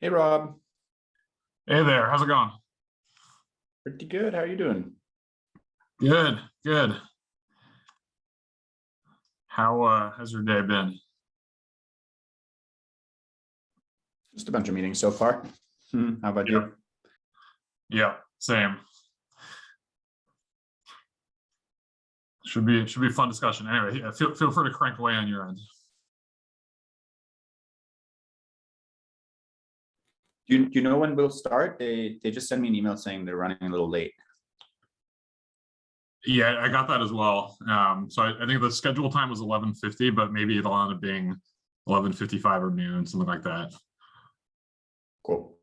Hey Rob, Hey there, how's it going? pretty good. How are you doing? Good, good. How has your day been? Just a bunch of meetings so far. How about Yeah, you? yeah, same. Should be a fun discussion. Anyway, yeah, feel free to crank away on your end. Do you know when we'll start? They just sent me an email saying they're running a little late. Yeah, I got that as well. So I think the schedule time was 11:50, but maybe it'll end up being 11:55 or noon, something like that. Cool.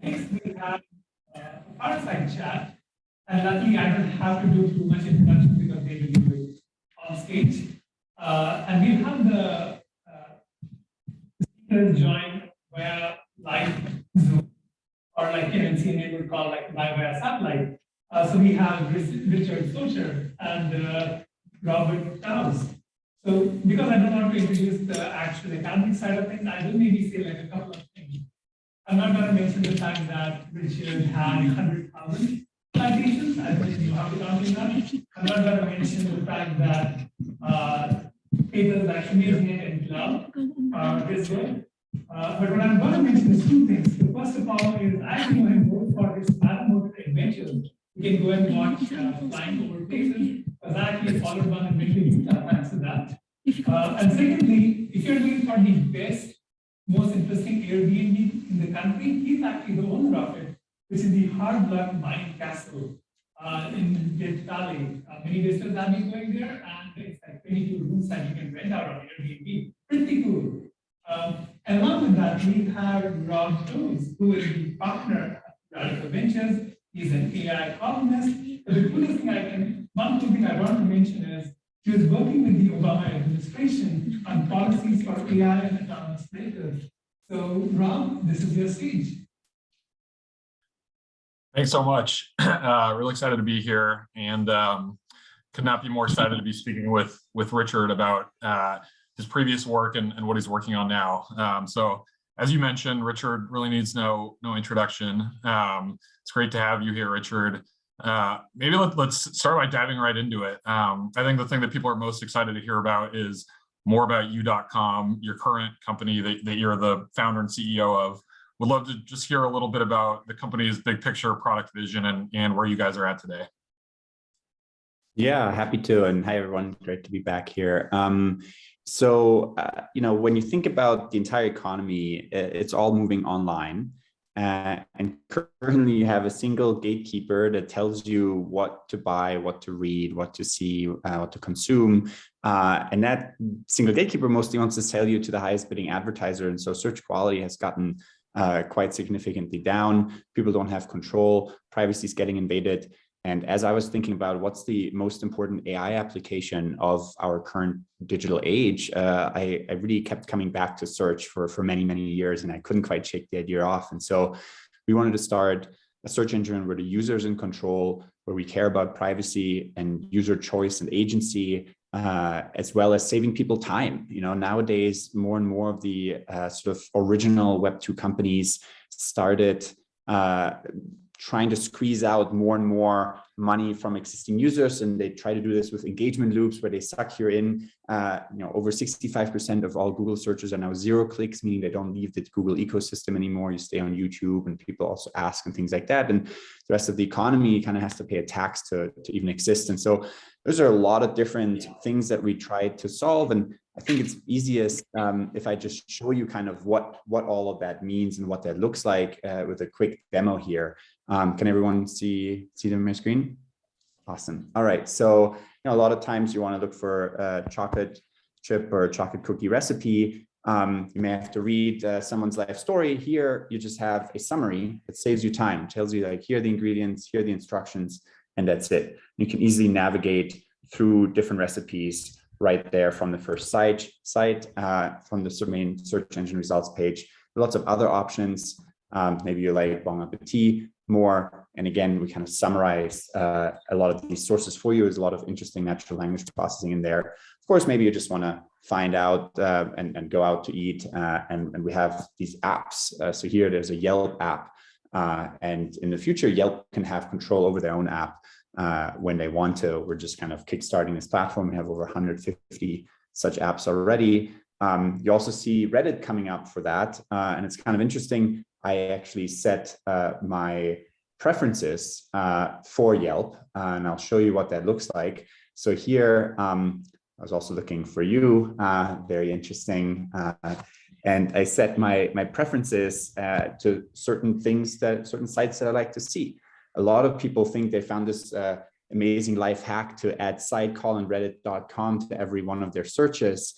Next, we have Fireside chat. And luckily, I don't have to do too much introduction because they will do it on stage. And we have the speakers join via live Zoom, or like CNN would call like live via satellite. So we have Richard Socher and Robert Taus. So because I don't want to introduce the actual academic side of things, I will maybe say like a couple of things. I'm not going to mention the fact that Richard had 100,000 citations. I don't know how to count that. I'm not going to mention the fact that papers like ImageNet and Cloud are this way. But what I'm going to mention is two things. The first of all is I know him both for his pattern adventures. You can go and watch Flying Over Places, because I actually followed one in Middle Utah, thanks to that. And secondly, if you're looking for the best, most interesting Airbnb in the country, he's actually the owner of it, which is the Hard Luck Mine Castle in Death Valley. Many visitors have been going there, and it's like 22 rooms that you can rent out on Airbnb. Pretty cool. And along with that, we have Rob Jones, who is the partner at Radical Ventures. He's an AI columnist. But the coolest thing one cool thing I want to mention is he was working with the Obama administration on policies for AI and autonomous vehicles. So, Rob, this is your stage. Thanks so much. Really excited to be here, and could not be more excited to be speaking with Richard about his previous work and what he's working on now. So, as you mentioned, Richard really needs no introduction. It's great to have you here, Richard. Maybe let's start by diving right into it. I think the thing that people are most excited to hear about is more about you.com, your current company that you're the founder and CEO of. Would love to just hear a little bit about the company's big picture product vision and where you guys are at today. Yeah, happy to. And hi, everyone. Great to be back here. So, when you think about the entire economy, it's all moving online. And currently you have a single gatekeeper that tells you what to buy, what to read, what to see, what to consume. And that single gatekeeper mostly wants to sell you to the highest bidding advertiser. And so search quality has gotten quite significantly down. People don't have control. Privacy is getting invaded. And as I was thinking about what's the most important AI application of our current digital age, I really kept coming back to search for many, many years, and I couldn't quite shake the idea off. And so we wanted to start a search engine where the user's in control, where we care about privacy and user choice and agency, as well as saving people time. Nowadays, more and more of the sort of original Web2 companies started trying to squeeze out more and more money from existing users, and they try to do this with engagement loops where they suck you in. Over 65% of all Google searches are now 0 clicks, meaning they don't leave the Google ecosystem anymore. You stay on YouTube, and people also ask and things like that. And the rest of the economy kind of has to pay a tax to even exist. And so those are a lot of different things that we try to solve. And I think it's easiest if I just show you kind of what all of that means and what that looks like with a quick demo here. Can everyone see them on my screen? Awesome. All right. So, a lot of times you want to look for a chocolate chip or a chocolate cookie recipe. You may have to read someone's life story. Here, you just have a summary that saves you time. It tells you like, here are the ingredients, here are the instructions, and that's it. You can easily navigate through different recipes right there from the first site from the main search engine results page. Lots of other options. Maybe you like Bon Appetit more. And again, we kind of summarize a lot of these sources for you. There's a lot of interesting natural language processing in there. Of course, maybe you just want to find out and go out to eat. And we have these apps. So here there's a Yelp app. And in the future, Yelp can have control over their own app when they want to. We're just kind of kickstarting this platform. We have over 150 such apps already. You also see Reddit coming up for that. And it's kind of interesting. I actually set my preferences for Yelp, and I'll show you what that looks like. So here, I was also looking for you, very interesting. And I set my preferences to certain sites that I like to see. A lot of people think they found this amazing life hack to add sidecar and reddit.com to every one of their searches,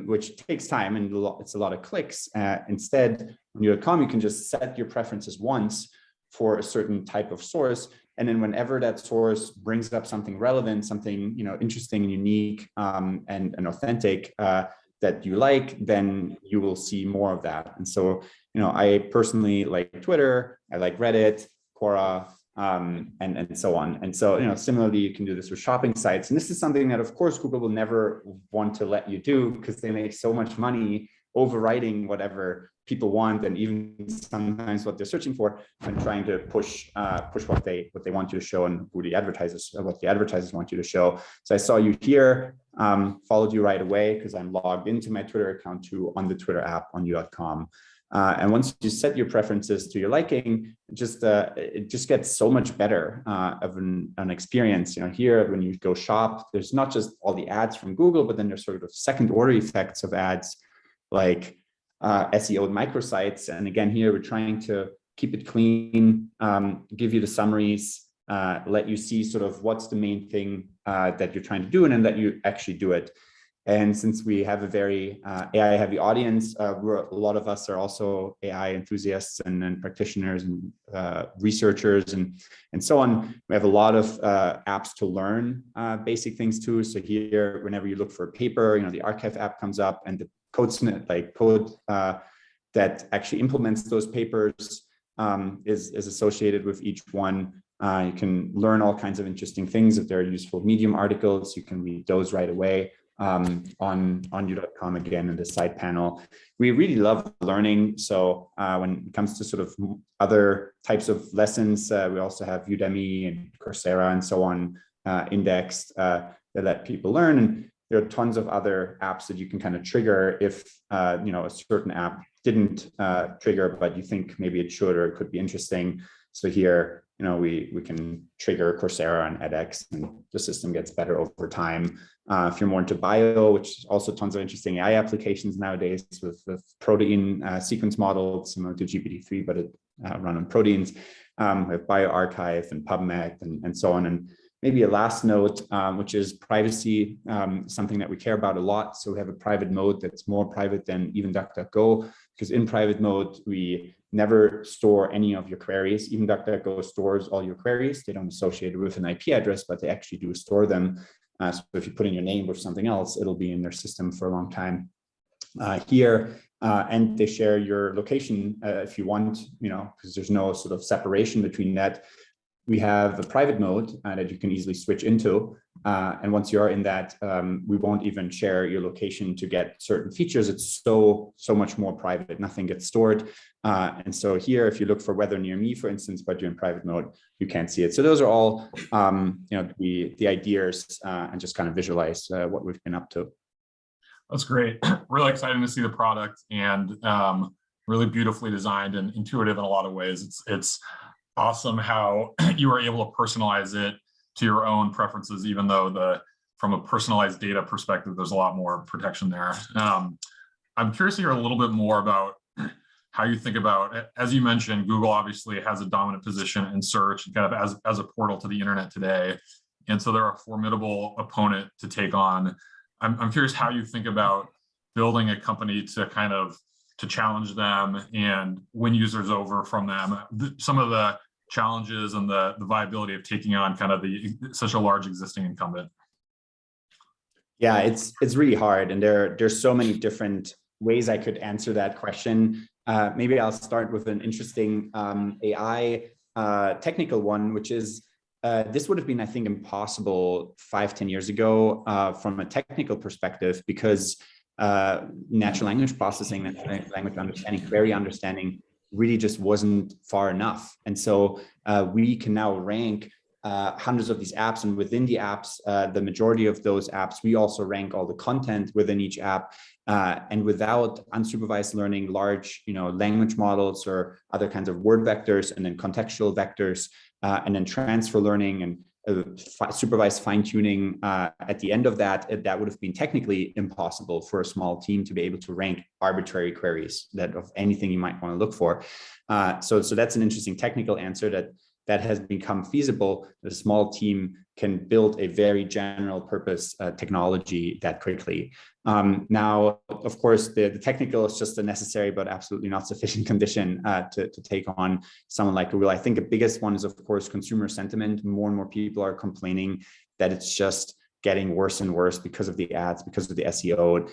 which takes time and it's a lot of clicks. Instead, on you.com, you can just set your preferences once for a certain type of source. And then whenever that source brings up something relevant, something, interesting and unique and authentic that you like, then you will see more of that. And so, I personally like Twitter, I like Reddit, Quora, and so on. And so, similarly, you can do this with shopping sites. And this is something that, of course, Google will never want to let you do because they make so much money overriding whatever people want, and even sometimes what they're searching for, and trying to push what they want you to show and what the advertisers want you to show. So I saw you here, followed you right away because I'm logged into my Twitter account too on the Twitter app on you.com. And once you set your preferences to your liking, it just gets so much better of an experience. Here when you go shop, there's not just all the ads from Google, but then there's sort of second order effects of ads like SEO microsites. And again, here we're trying to keep it clean, give you the summaries, let you see sort of what's the main thing that you're trying to do, and then that you actually do it. And since we have a very AI heavy audience, a lot of us are also AI enthusiasts and practitioners and researchers and so on. We have a lot of apps to learn basic things too. So here, whenever you look for a paper, the archive app comes up, and the code that actually implements those papers is associated with each one. You can learn all kinds of interesting things. If there are useful Medium articles, you can read those right away. On you.com again in the side panel. We really love learning. So when it comes to sort of other types of lessons, we also have Udemy and Coursera and so on indexed that let people learn. And there are tons of other apps that you can kind of trigger if a certain app didn't trigger, but you think maybe it should or it could be interesting. So here, we can trigger Coursera and edX, and the system gets better over time. If you're more into bio, which is also tons of interesting AI applications nowadays with protein sequence models, similar to GPT-3, but it run on proteins. We have bioRxiv and PubMed and so on. And maybe a last note, which is privacy, something that we care about a lot. So we have a private mode that's more private than even DuckDuckGo, because in private mode, we never store any of your queries. Even DuckDuckGo stores all your queries. They don't associate it with an IP address, but they actually do store them. So if you put in your name with something else, it'll be in their system for a long time. Here, and they share your location if you want, because there's no sort of separation between that. We have a private mode that you can easily switch into. And once you're in that, we won't even share your location to get certain features. It's so much more private. Nothing gets stored. And so here, if you look for weather near me, for instance, but you're in private mode, you can't see it. So those are all, the ideas and just kind of visualize what we've been up to. That's great. Really exciting to see the product, and really beautifully designed and intuitive in a lot of ways. It's awesome how you were able to personalize it to your own preferences, even though from a personalized data perspective, there's a lot more protection there. I'm curious to hear a little bit more about how you think about, as you mentioned, Google obviously has a dominant position in search and kind of as a portal to the internet today. And so they're a formidable opponent to take on. I'm curious how you think about building a company to challenge them and win users over from them. Some of the challenges and the viability of taking on kind of such a large existing incumbent. Yeah, it's really hard, and there's so many different ways I could answer that question. Maybe I'll start with an interesting AI technical one, which is this would have been, I think, impossible 5-10 years ago from a technical perspective, because natural language processing, natural language understanding, query understanding really just wasn't far enough. And so we can now rank hundreds of these apps, and within the apps, the majority of those apps, we also rank all the content within each app. And without unsupervised learning, large, language models or other kinds of word vectors, and then contextual vectors, and then transfer learning and supervised fine-tuning at the end of that would have been technically impossible for a small team to be able to rank arbitrary queries that of anything you might want to look for. So that's an interesting technical answer that that has become feasible, that a small team can build a very general purpose technology that quickly. Now, of course, the technical is just a necessary but absolutely not sufficient condition to take on someone like Google. I think the biggest one is, of course, consumer sentiment. More and more people are complaining that it's just getting worse and worse because of the ads, because of the SEO,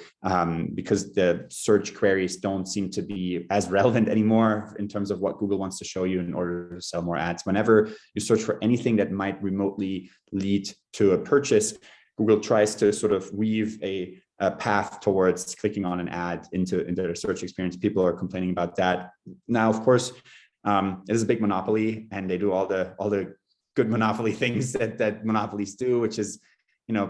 because the search queries don't seem to be as relevant anymore in terms of what Google wants to show you in order to sell more ads. Whenever you search for anything that might remotely lead to a purchase, Google tries to sort of weave a path towards clicking on an ad into their search experience. People are complaining about that. Now, of course, it is a big monopoly, and they do all the good monopoly things that monopolies do, which is,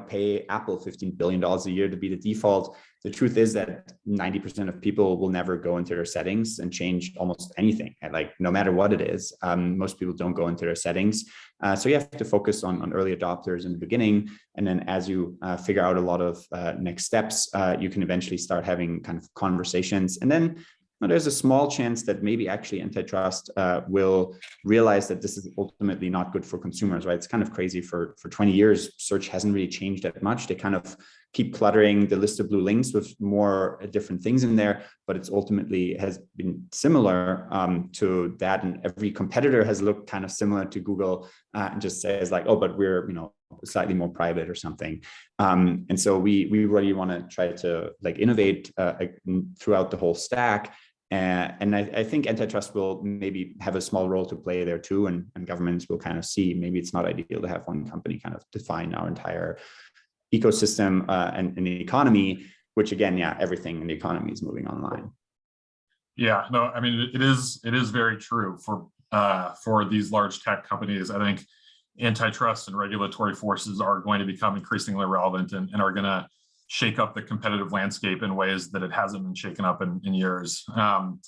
pay Apple $15 billion a year to be the default. The truth is that 90% of people will never go into their settings and change almost anything, like no matter what it is. Most people don't go into their settings. So you have to focus on early adopters in the beginning. And then as you figure out a lot of next steps, you can eventually start having kind of conversations. And then there's a small chance that maybe actually antitrust will realize that this is ultimately not good for consumers, right? It's kind of crazy. For 20 years, search hasn't really changed that much. They kind of keep cluttering the list of blue links with more different things in there, but it's ultimately has been similar to that. And every competitor has looked kind of similar to Google and just says like, oh, but we're, slightly more private or something. And so we really want to try to like innovate throughout the whole stack. And I think antitrust will maybe have a small role to play there too, and governments will kind of see maybe it's not ideal to have one company kind of define our entire ecosystem and the economy, which again, everything in the economy is moving online. Yeah, no, I mean, it is very true for these large tech companies. I think antitrust and regulatory forces are going to become increasingly relevant and are going to shake up the competitive landscape in ways that it hasn't been shaken up in years. I'm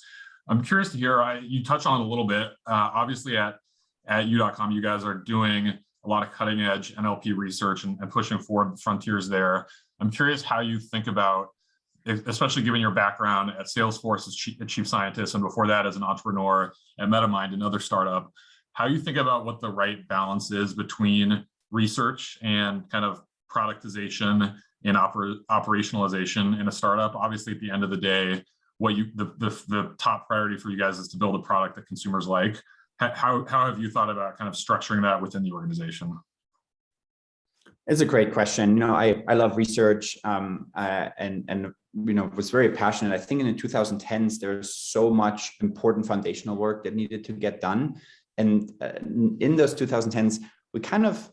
curious to hear, you touch on it a little bit. Obviously at U.com, you guys are doing a lot of cutting edge NLP research and pushing forward frontiers there. I'm curious how you think about, especially given your background at Salesforce as chief scientist, and before that as an entrepreneur at MetaMind, another startup, how you think about what the right balance is between research and kind of productization and operationalization in a startup. Obviously, at the end of the day, the top priority for you guys is to build a product that consumers like. How have you thought about kind of structuring that within the organization? It's a great question. I love research and was very passionate. I think in the 2010s, there's so much important foundational work that needed to get done. And in those 2010s, we kind of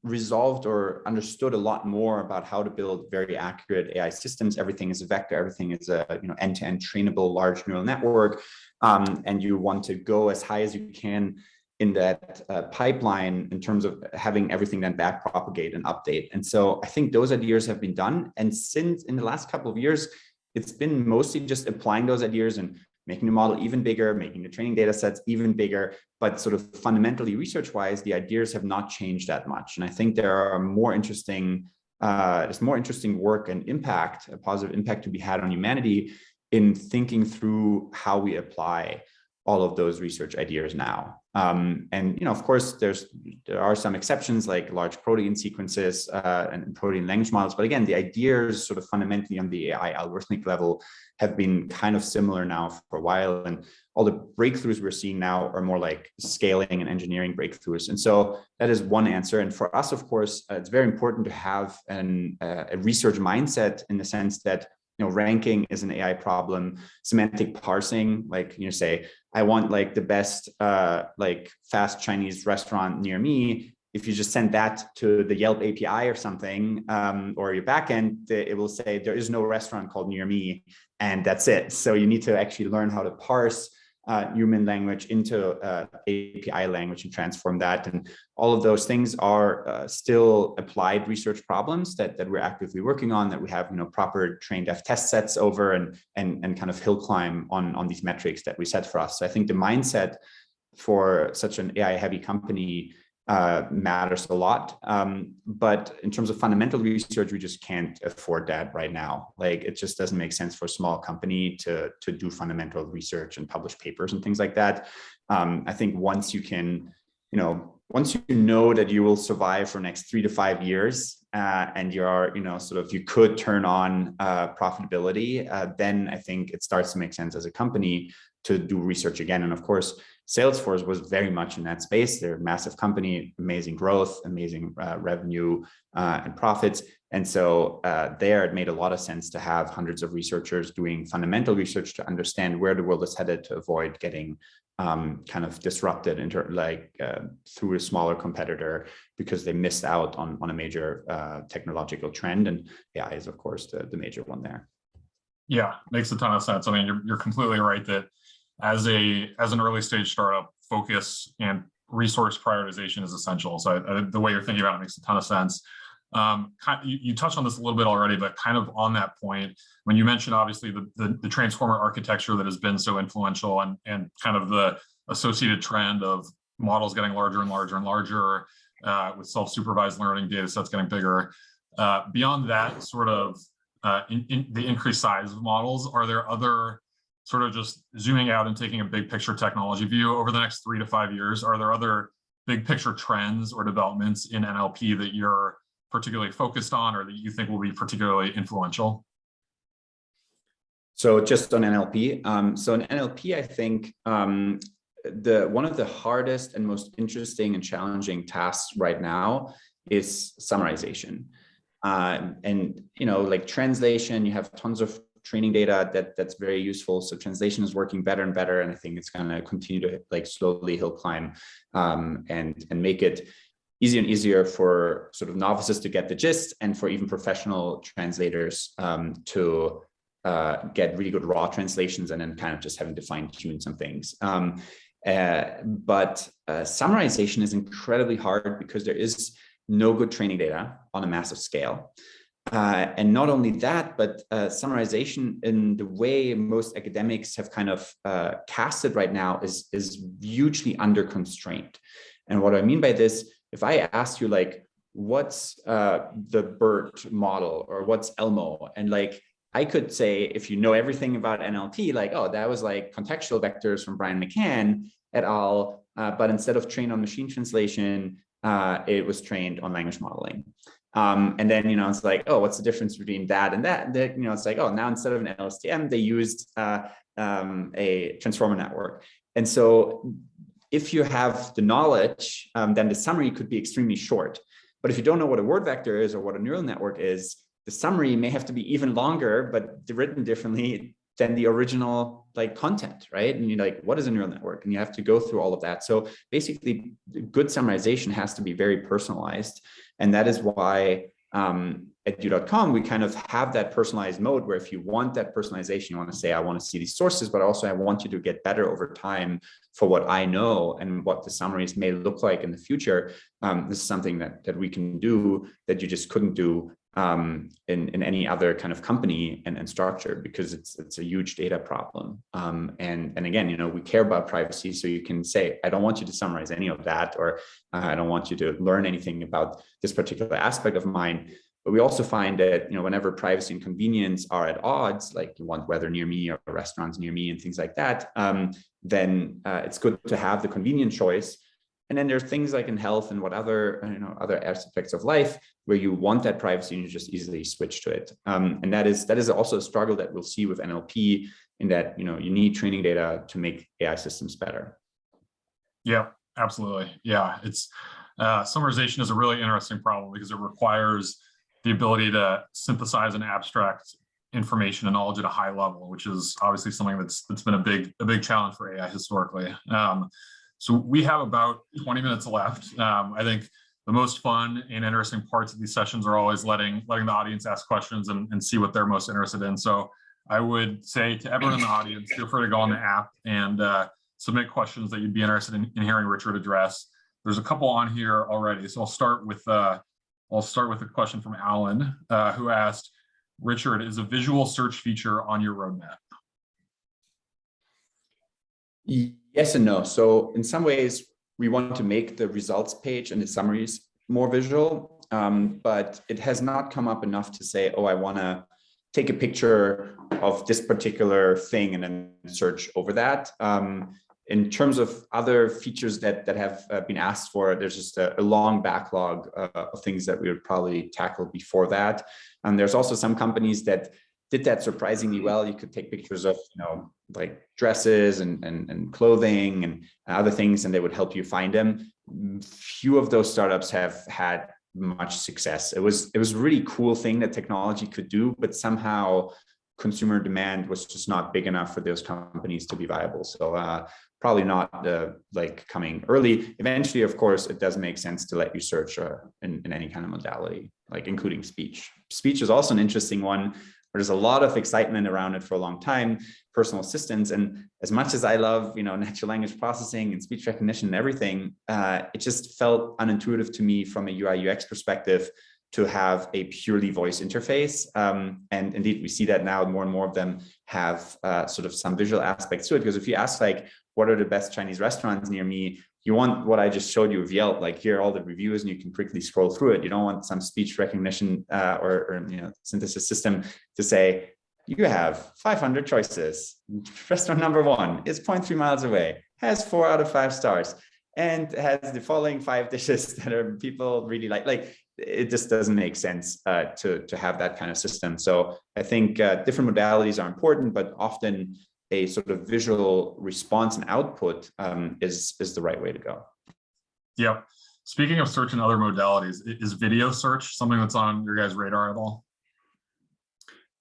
resolved or understood a lot more about how to build very accurate AI systems. Everything is a vector. Everything is a end-to-end trainable large neural network. And you want to go as high as you can in that pipeline in terms of having everything then back propagate and update. And so I think those ideas have been done. And since in the last couple of years, it's been mostly just applying those ideas and making the model even bigger, making the training data sets even bigger, but sort of fundamentally research-wise, the ideas have not changed that much. And I think there are there's more interesting work and impact, a positive impact to be had on humanity in thinking through how we apply all of those research ideas now. And of course, there are some exceptions like large protein sequences and protein language models. But again, the ideas sort of fundamentally on the AI algorithmic level have been kind of similar now for a while. And all the breakthroughs we're seeing now are more like scaling and engineering breakthroughs. And so that is one answer. And for us, of course, it's very important to have a research mindset in the sense that ranking is an AI problem. Semantic parsing, like say, I want like the best fast Chinese restaurant near me. If you just send that to the Yelp API or something, or your backend, it will say there is no restaurant called near me, and that's it. So you need to actually learn how to parse human language into API language and transform that. And all of those things are still applied research problems that we're actively working on, that we have proper trained test sets over and kind of hill climb on these metrics that we set for us. So I think the mindset for such an AI heavy company matters a lot. But in terms of fundamental research, we just can't afford that right now. Like it just doesn't make sense for a small company to do fundamental research and publish papers and things like that. I think once you can once you know that you will survive for the next 3 to 5 years, and you're, you could turn on profitability, then I think it starts to make sense as a company to do research again. And of course, Salesforce was very much in that space. They're a massive company, amazing growth, amazing revenue and profits. And so there it made a lot of sense to have hundreds of researchers doing fundamental research to understand where the world is headed, to avoid getting kind of disrupted through a smaller competitor because they missed out on a major technological trend. And AI is, of course, the major one there. Yeah, makes a ton of sense. I mean, you're completely right that as an early stage startup, focus and resource prioritization is essential. So the way you're thinking about it makes a ton of sense. You touched on this a little bit already, but kind of on that point, when you mentioned obviously the transformer architecture that has been so influential and kind of the associated trend of models getting larger and larger and larger, with self-supervised learning, data sets getting bigger. Beyond that sort of in the increased size of models, are there other sort of, just zooming out and taking a big picture technology view over the next 3 to 5 years, are there other big picture trends or developments in NLP that you're particularly focused on or that you think will be particularly influential? So just on NLP, so in NLP, I think one of the hardest and most interesting and challenging tasks right now is summarization. And like translation, you have tons of training data that's very useful. So translation is working better and better, and I think it's going to continue to slowly hill climb and make it easier and easier for sort of novices to get the gist, and for even professional translators to get really good raw translations, and then kind of just having to fine tune some things. But summarization is incredibly hard because there is no good training data on a massive scale. And not only that, but summarization in the way most academics have kind of cast it right now is hugely under constraint. And what I mean by this, if I ask you what's the BERT model or what's Elmo, and I could say, if you know everything about NLP, oh, that was contextual vectors from Brian McCann et al. But instead of trained on machine translation, it was trained on language modeling. And then, it's oh, what's the difference between that and that? And it's oh, now instead of an LSTM, they used a transformer network. And so if you have the knowledge, then the summary could be extremely short. But if you don't know what a word vector is or what a neural network is, the summary may have to be even longer, but written differently than the original content, right? And you're what is a neural network? And you have to go through all of that. So basically, good summarization has to be very personalized. And that is why at U.com, we kind of have that personalized mode where if you want that personalization, you want to say, I want to see these sources, but also I want you to get better over time for what I know and what the summaries may look like in the future. This is something that we can do that you just couldn't do in any other kind of company and structure, because it's a huge data problem. And again, we care about privacy, so you can say, I don't want you to summarize any of that, or I don't want you to learn anything about this particular aspect of mine. But we also find that, whenever privacy and convenience are at odds, you want weather near me or restaurants near me and things like that, then it's good to have the convenient choice. And then there's things like in health and other aspects of life where you want that privacy and you just easily switch to it. And that is also a struggle that we'll see with NLP, in that, you need training data to make AI systems better. Yeah, absolutely. Yeah, it's summarization is a really interesting problem because it requires the ability to synthesize and abstract information and knowledge at a high level, which is obviously something that's been a big challenge for AI historically. So we have about 20 minutes left. I think the most fun and interesting parts of these sessions are always letting the audience ask questions and see what they're most interested in. So I would say to everyone in the audience, feel free to go on the app and submit questions that you'd be interested in hearing Richard address. There's a couple on here already. So I'll start with a question from Alan, who asked, Richard, is a visual search feature on your roadmap? Yes and no. So in some ways, we want to make the results page and the summaries more visual, but it has not come up enough to say, oh, I want to take a picture of this particular thing and then search over that. in terms of other features that have been asked for, there's just a long backlog of things that we would probably tackle before that. And there's also some companies that did that surprisingly well. You could take pictures of, like dresses and clothing and other things, and they would help you find them. Few of those startups have had much success. It was a really cool thing that technology could do, but somehow consumer demand was just not big enough for those companies to be viable. So probably not like coming early. Eventually, of course, it does make sense to let you search in any kind of modality, like including speech. Speech is also an interesting one. There's a lot of excitement around it for a long time, personal assistants. And as much as I love, natural language processing and speech recognition and everything, it just felt unintuitive to me from a UI UX perspective to have a purely voice interface. And indeed, we see that now more and more of them have sort of some visual aspects to it. Because if you ask, like, what are the best Chinese restaurants near me? You want what I just showed you with Yelp, like here are all the reviews and you can quickly scroll through it. You don't want some speech recognition or synthesis system to say, you have 500 choices. Restaurant number 1 is 0.3 miles away, has 4 out of 5 stars, and has the following 5 dishes that are people really like. Like, it just doesn't make sense to have that kind of system. So I think different modalities are important, but often a sort of visual response and output is the right way to go. Yeah. Speaking of search and other modalities, is video search something that's on your guys' radar at all?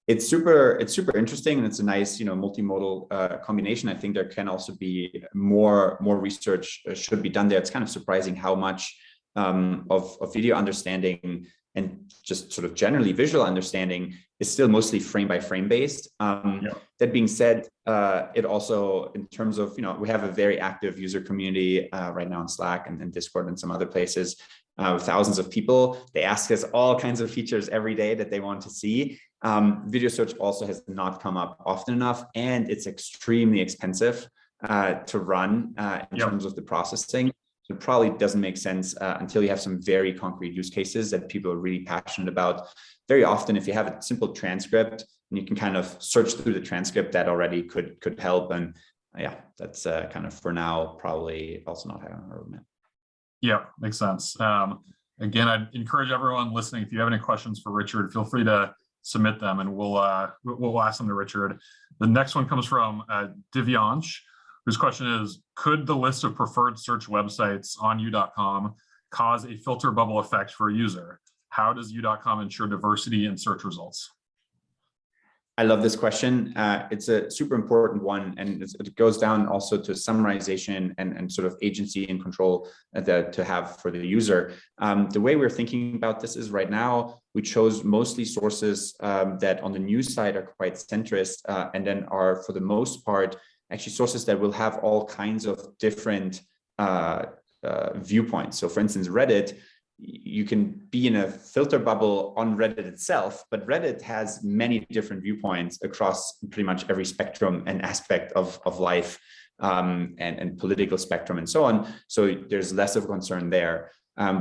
It's super interesting, and it's a nice, multimodal combination. I think there can also be more research should be done there. It's kind of surprising how much of video understanding and just sort of generally visual understanding is still mostly frame by frame based. That being said, it also, in terms of, we have a very active user community right now in Slack and Discord and some other places with thousands of people. They ask us all kinds of features every day that they want to see. Video search also has not come up often enough, and it's extremely expensive to run in terms of the processing. It probably doesn't make sense until you have some very concrete use cases that people are really passionate about. Very often, if you have a simple transcript and you can kind of search through the transcript, that already could help. And that's kind of, for now, probably also not high on our roadmap. Yeah, makes sense. Again, I'd encourage everyone listening, if you have any questions for Richard, feel free to submit them and we'll ask them to Richard. The next one comes from Divyansh, whose question is, could the list of preferred search websites on u.com cause a filter bubble effect for a user? How does u.com ensure diversity in search results? I love this question. It's a super important one, and it goes down also to summarization and sort of agency and control to have for the user. The way we're thinking about this is, right now, we chose mostly sources that on the news side are quite centrist, and then are, for the most part, actually sources that will have all kinds of different viewpoints. So for instance, Reddit, you can be in a filter bubble on Reddit itself, but Reddit has many different viewpoints across pretty much every spectrum and aspect of life, and political spectrum and so on. So there's less of a concern there.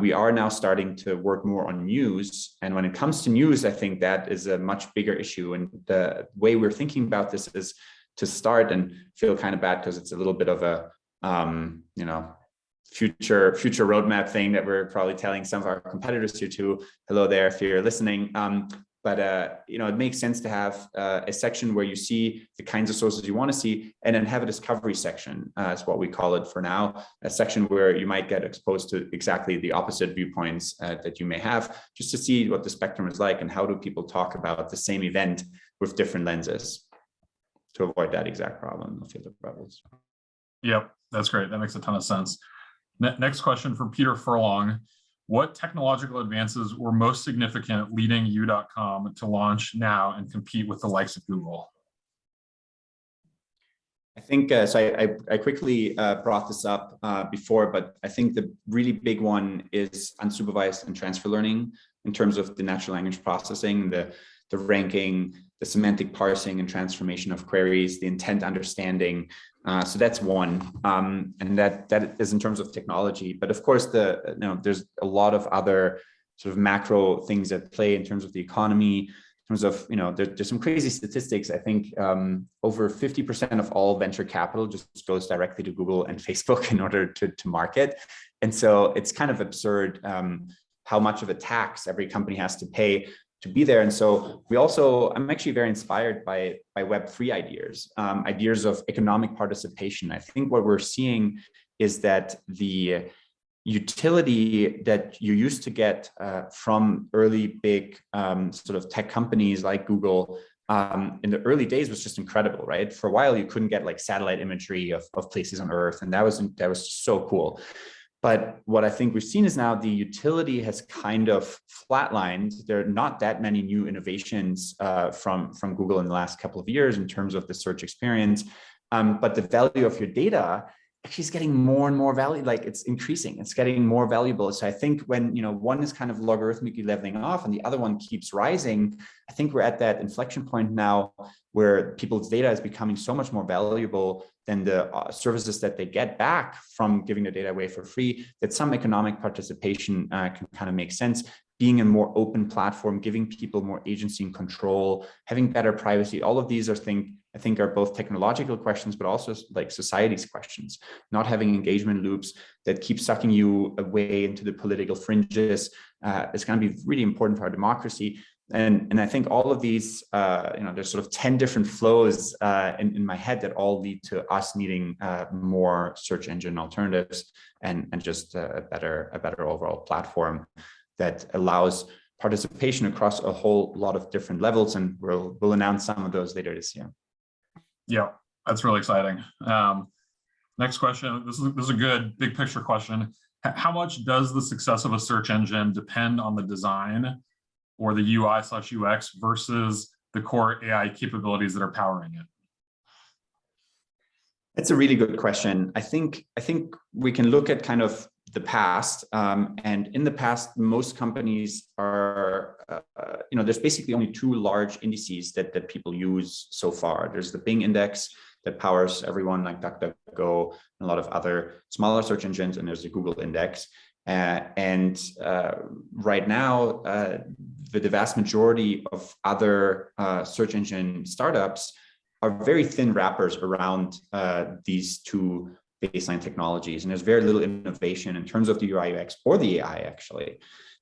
We are now starting to work more on news. And when it comes to news, I think that is a much bigger issue. And the way we're thinking about this is to start, and feel kind of bad because it's a little bit of a, future roadmap thing that we're probably telling some of our competitors here too. Hello there, if you're listening. But it makes sense to have a section where you see the kinds of sources you want to see, and then have a discovery section, is what we call it for now. A section where you might get exposed to exactly the opposite viewpoints that you may have, just to see what the spectrum is like and how do people talk about the same event with different lenses, to avoid that exact problem of filter bubbles. Yep, that's great. That makes a ton of sense. Next question from Peter Furlong. What technological advances were most significant leading u.com to launch now and compete with the likes of Google? I think, so I quickly brought this up before, but I think the really big one is unsupervised and transfer learning in terms of the natural language processing, the ranking, the semantic parsing and transformation of queries, the intent understanding. So that's one, and that is in terms of technology. But of course, there's a lot of other sort of macro things at play in terms of the economy, terms of, there's some crazy statistics. I think over 50% of all venture capital just goes directly to Google and Facebook in order to market. And so it's kind of absurd how much of a tax every company has to pay to be there. And so I'm actually very inspired by Web3 ideas of economic participation. I think what we're seeing is that the utility that you used to get from early big sort of tech companies like Google in the early days was just incredible, right? For a while, you couldn't get like satellite imagery of places on Earth, and that was so cool. But what I think we've seen is now the utility has kind of flatlined. There are not that many new innovations from Google in the last couple of years in terms of the search experience. But the value of your data actually is getting more and more valuable. Like it's increasing, it's getting more valuable. So I think when one is kind of logarithmically leveling off and the other one keeps rising, I think we're at that inflection point now where people's data is becoming so much more valuable than the services that they get back from giving the data away for free, that some economic participation can kind of make sense. Being a more open platform, giving people more agency and control, having better privacy, all of these are things I think are both technological questions, but also like society's questions. Not having engagement loops that keep sucking you away into the political fringes is going to be really important for our democracy. And I think all of these, there's sort of 10 different flows in my head that all lead to us needing more search engine alternatives and just a better overall platform that allows participation across a whole lot of different levels. And we'll announce some of those later this year. Yeah, that's really exciting. Next question. This is a good big picture question. How much does the success of a search engine depend on the design or the UI/UX versus the core AI capabilities that are powering it? That's a really good question. I think we can look at kind of the past, and in the past, most companies are, there's basically only two large indices that people use so far. There's the Bing index that powers everyone like DuckDuckGo and a lot of other smaller search engines, and there's the Google index. And right now, the vast majority of other search engine startups are very thin wrappers around these two baseline technologies. And there's very little innovation in terms of the UI UX or the AI actually.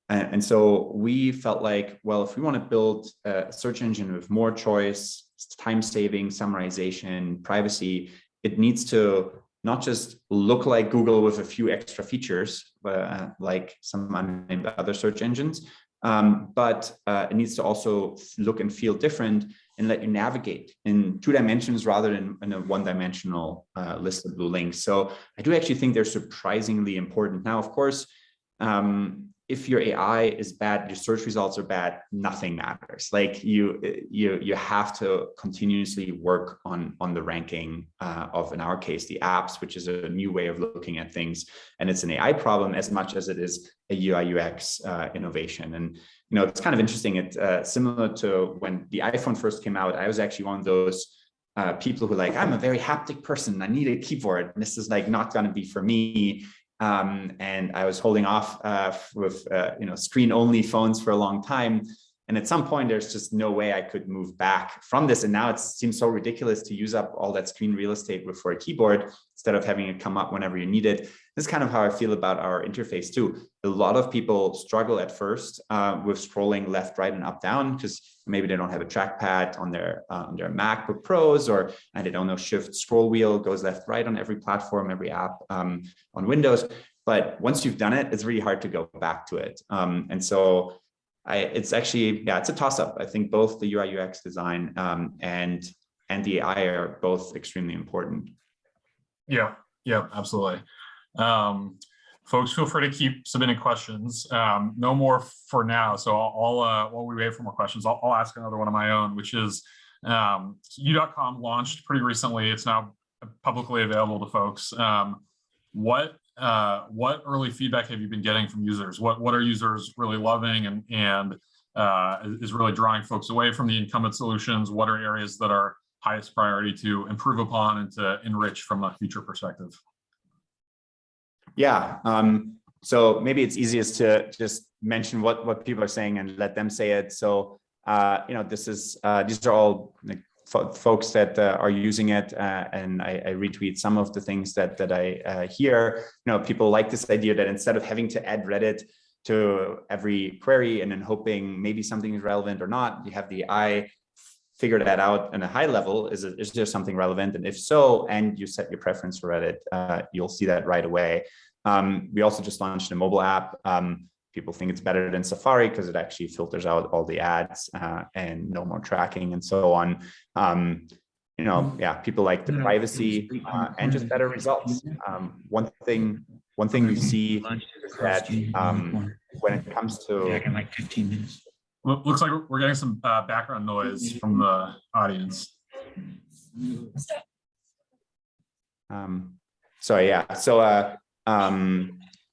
And so we felt like, well, if we want to build a search engine with more choice, time saving, summarization, privacy, it needs to not just look like Google with a few extra features, like some unnamed other search engines, but it needs to also look and feel different and let you navigate in 2 dimensions rather than in a 1-dimensional list of blue links. So I do actually think they're surprisingly important. Now, of course, if your AI is bad, your search results are bad, nothing matters. Like you have to continuously work on the ranking of, in our case, the apps, which is a new way of looking at things. And it's an AI problem as much as it is a UI UX innovation. And it's kind of interesting. It's similar to when the iPhone first came out. I was actually one of those people who I'm a very haptic person. I need a keyboard. And this is not going to be for me. And I was holding off with screen-only phones for a long time. And at some point, there's just no way I could move back from this. And now it seems so ridiculous to use up all that screen real estate for a keyboard instead of having it come up whenever you need it. This is kind of how I feel about our interface too. A lot of people struggle at first with scrolling left, right, and up, down because maybe they don't have a trackpad on their MacBook Pros, or they don't know Shift scroll wheel goes left, right on every platform, every app on Windows. But once you've done it, it's really hard to go back to it. And so it's actually, it's a toss-up. I think both the UI UX design and the AI are both extremely important. Yeah, absolutely. Folks, feel free to keep submitting questions. No more for now. So while we wait for more questions, I'll ask another one of my own, which is U.com launched pretty recently. It's now publicly available to folks. What early feedback have you been getting from users? What are users really loving and is really drawing folks away from the incumbent solutions? What are areas that are highest priority to improve upon and to enrich from a future perspective? Yeah. So maybe it's easiest to just mention what people are saying and let them say it. So this is these are all like, folks that are using it, and I retweet some of the things that I hear. People like this idea that instead of having to add Reddit to every query and then hoping maybe something is relevant or not, you have the AI figure that out on a high level. Is there something relevant? And if so, and you set your preference for Reddit, you'll see that right away. We also just launched a mobile app. People think it's better than Safari because it actually filters out all the ads and no more tracking and so on. People like the privacy and just better results. One thing we see is that when it comes to like 15 minutes. Looks like we're getting some background noise from the audience.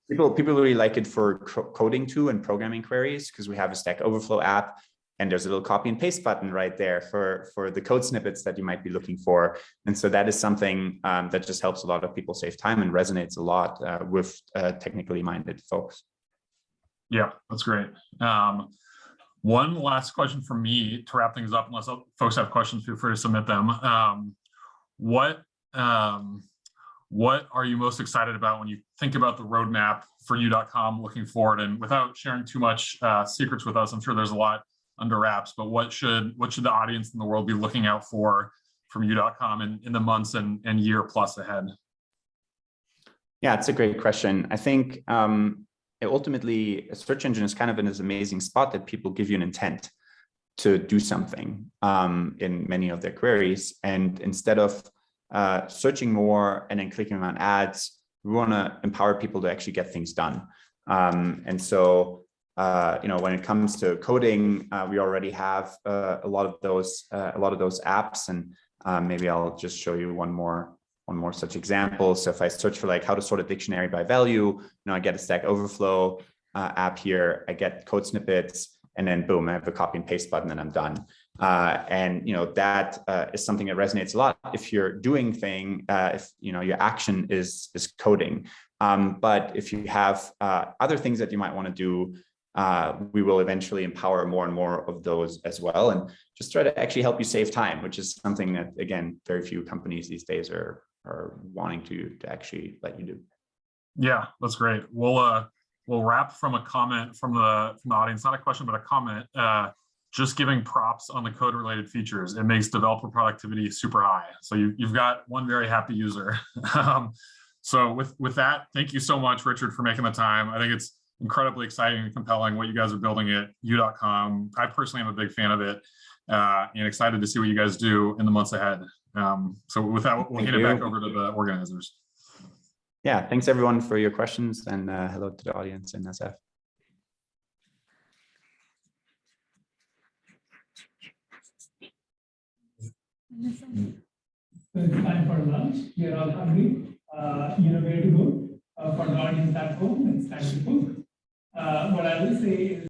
People really like it for coding too and programming queries, because we have a Stack Overflow app and there's a little copy and paste button right there for the code snippets that you might be looking for. And so that is something that just helps a lot of people save time and resonates a lot with technically minded folks. Yeah, that's great. One last question from me to wrap things up, unless folks have questions, feel free to submit them. What are you most excited about when you think about the roadmap for U.com looking forward? And without sharing too much secrets with us, I'm sure there's a lot under wraps, but what should the audience in the world be looking out for from U.com in the months and year plus ahead? Yeah, it's a great question. I think ultimately a search engine is kind of in this amazing spot that people give you an intent to do something in many of their queries. And instead of searching more and then clicking on ads, we want to empower people to actually get things done. And so, when it comes to coding, we already have a lot of those apps, and maybe I'll just show you one more such example. So if I search for like how to sort a dictionary by value, I get a Stack Overflow app here, I get code snippets, and then boom, I have a copy and paste button and I'm done. That is something that resonates a lot if you're doing if your action is coding. But if you have other things that you might want to do, we will eventually empower more and more of those as well, and just try to actually help you save time, which is something that, again, very few companies these days are wanting to actually let you do. Yeah, that's great. We'll wrap from a comment from the audience, not a question, but a comment. Just giving props on the code related features. It makes developer productivity super high. So you've got one very happy user. So with that, thank you so much, Richard, for making the time. I think it's incredibly exciting and compelling what you guys are building at U.com. I personally am a big fan of it and excited to see what you guys do in the months ahead. So with that, we'll hand it back over to the organizers. Yeah, thanks everyone for your questions, and hello to the audience in SF. So it's time for lunch. We are all hungry. You know where to go. For the audience at home, it's time to cook. What I will say is